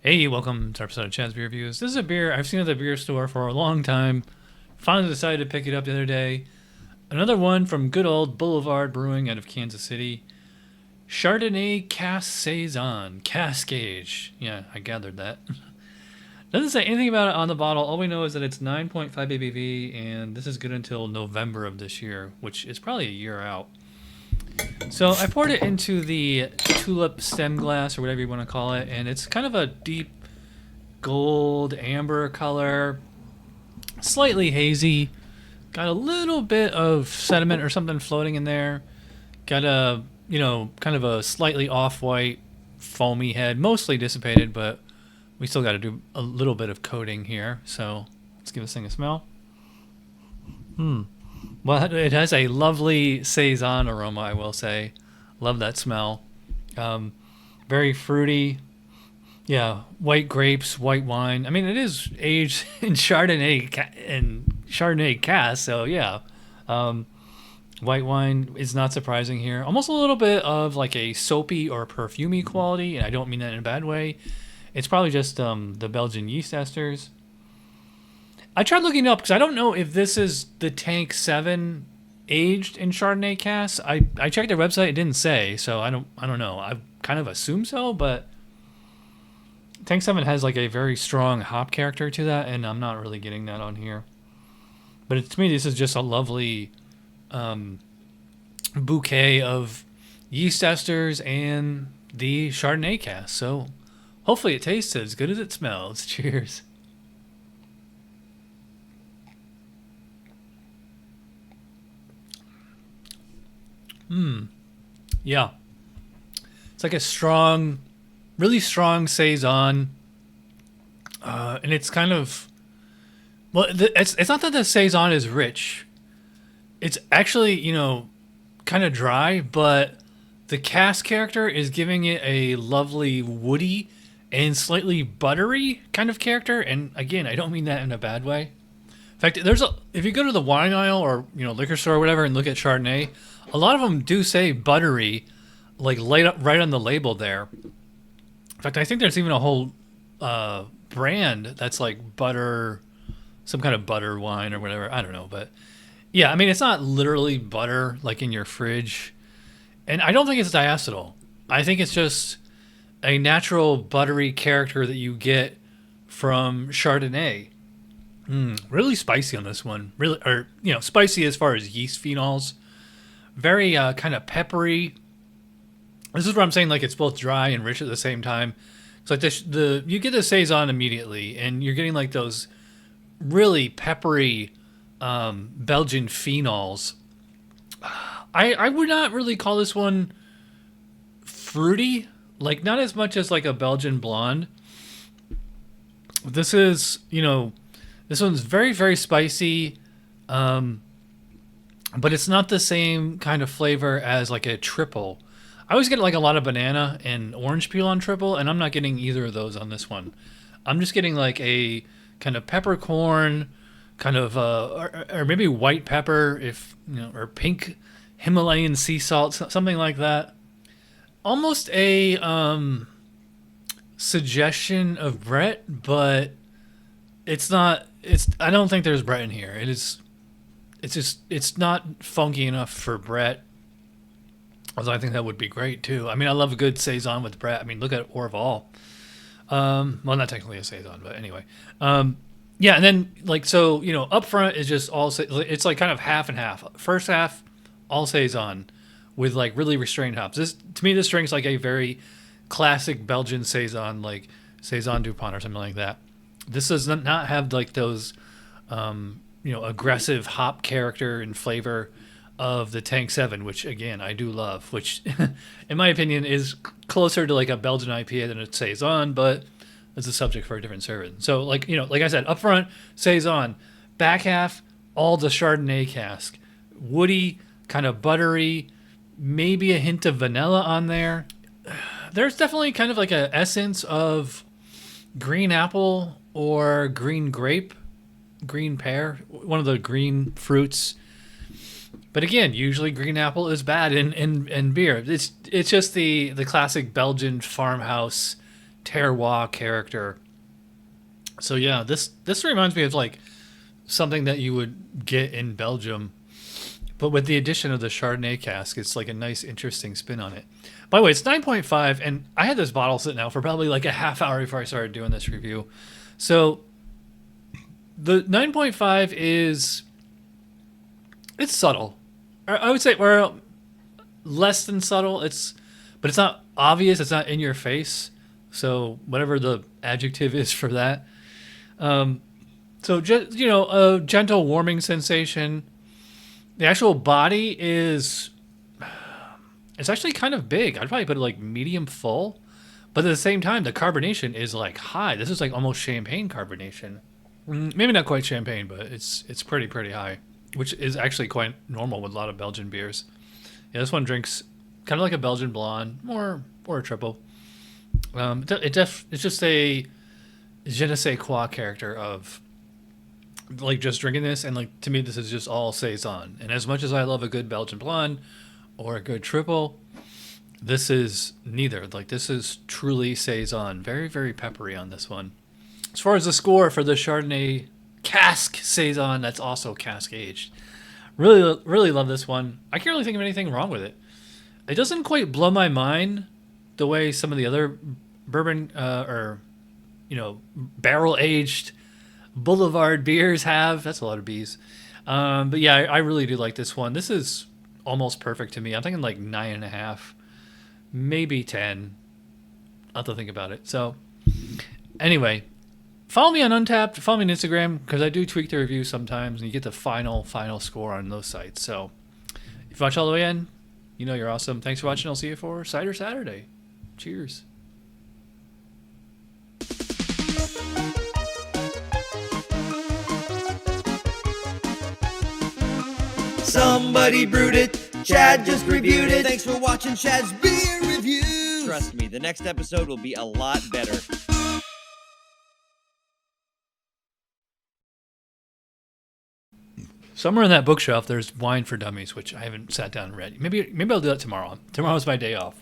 Hey, welcome to our episode of Chad's Beer Reviews. This is a beer I've seen at the beer store for a long time. Finally decided to pick it up the other day. Another one from good old Boulevard Brewing out of Kansas City. Chardonnay Cask Saison. Cask Age. Yeah, I gathered that. Doesn't say anything about it on the bottle. All we know is that it's 9.5 ABV, and this is good until November of this year, which is probably a year out. So I poured it into the tulip stem glass, or whatever you want to call it, and it's kind of a deep gold amber color, slightly hazy, got a little bit of sediment or something floating in there, got a, kind of a slightly off-white foamy head, mostly dissipated, but we still got to do a little bit of coating here, so let's give this thing a smell. Well, it has a lovely saison aroma, I will say. Love that smell. Very fruity. Yeah, white grapes, white wine. I mean, it is aged in Chardonnay cask, so yeah. White wine is not surprising here. Almost a little bit of like a soapy or perfumey quality, and I don't mean that in a bad way. It's probably just the Belgian yeast esters. I tried looking up because I don't know if this is the Tank 7 aged in Chardonnay casks. I checked their website, it didn't say, so I don't know. I kind of assume so, but Tank 7 has like a very strong hop character to that, and I'm not really getting that on here. But to me, this is just a lovely bouquet of yeast esters and the Chardonnay cask. So hopefully it tastes as good as it smells. Cheers. Yeah. It's like a strong, really strong saison. And it's kind of, well, it's not that the saison is rich. It's actually, kind of dry, but the cask character is giving it a lovely woody and slightly buttery kind of character. And again, I don't mean that in a bad way. In fact, if you go to the wine aisle or liquor store or whatever and look at Chardonnay, a lot of them do say buttery, like right on the label there. In fact, I think there's even a whole brand that's like butter, some kind of butter wine or whatever. I don't know, but yeah, I mean it's not literally butter like in your fridge, and I don't think it's diacetyl. I think it's just a natural buttery character that you get from Chardonnay. Really spicy on this one. Really, or spicy as far as yeast phenols. Very kind of peppery. This is what I'm saying. Like it's both dry and rich at the same time. It's like you get the saison immediately, and you're getting like those really peppery Belgian phenols. I would not really call this one fruity. Like not as much as like a Belgian blonde. This is this one's very, very spicy, but it's not the same kind of flavor as like a triple. I always get like a lot of banana and orange peel on triple, and I'm not getting either of those on this one. I'm just getting like a kind of peppercorn, kind of, or maybe white pepper, or pink Himalayan sea salt, something like that. Almost a suggestion of Brett, but it's not. I don't think there's Brett in here. It's not funky enough for Brett. Although I think that would be great too. I mean, I love a good saison with Brett. I mean, look at Orval. Well, not technically a saison, but anyway. Yeah, and then up front is just all. It's like kind of half and half. First half, all saison, with like really restrained hops. To me, this drink's like a very classic Belgian saison, like saison Dupont or something like that. This does not have like those, aggressive hop character and flavor of the Tank 7, which again I do love. Which, in my opinion, is closer to like a Belgian IPA than a saison, but it's a subject for a different service. So like I said, up front saison, back half all the Chardonnay cask, woody, kind of buttery, maybe a hint of vanilla on there. There's definitely kind of like a essence of green apple or green grape, green pear, one of the green fruits. But again, usually green apple is bad in beer. It's just the classic Belgian farmhouse terroir character. So yeah, this reminds me of like something that you would get in Belgium, but with the addition of the Chardonnay cask, it's like a nice, interesting spin on it. By the way, it's 9.5, and I had this bottle sitting out for probably like a half hour before I started doing this review. So the 9.5 it's subtle. I would say, or less than subtle. But it's not obvious. It's not in your face. So whatever the adjective is for that. So just, a gentle warming sensation. The actual body it's actually kind of big. I'd probably put it like medium full, but at the same time, the carbonation is like high. This is like almost champagne carbonation. Maybe not quite champagne, but it's pretty high, which is actually quite normal with a lot of Belgian beers. Yeah, this one drinks kind of like a Belgian blonde, or a triple. It's just a je ne sais quoi character of like just drinking this, and like to me this is just all saison. And as much as I love a good Belgian blonde or a good triple, this is neither. Like this is truly saison. Very, very peppery on this one. As far as the score for the Chardonnay Cask Saison, that's also cask aged. Really, really love this one. I can't really think of anything wrong with it. It doesn't quite blow my mind the way some of the other bourbon barrel aged Boulevard beers have. That's a lot of B's. But yeah, I really do like this one. This is almost perfect to me. I'm thinking like 9.5, maybe 10. I'll have to think about it. So anyway, follow me on Untapped. Follow me on Instagram because I do tweak the reviews sometimes, and you get the final score on those sites. So if you watch all the way in, you're awesome. Thanks for watching. I'll see you for Cider Saturday. Cheers. Somebody brewed it. Chad just reviewed it. Thanks for watching Chad's Beer Reviews. Trust me, the next episode will be a lot better. Somewhere in that bookshelf, there's Wine for Dummies, which I haven't sat down and read. Maybe I'll do that tomorrow. Tomorrow's my day off.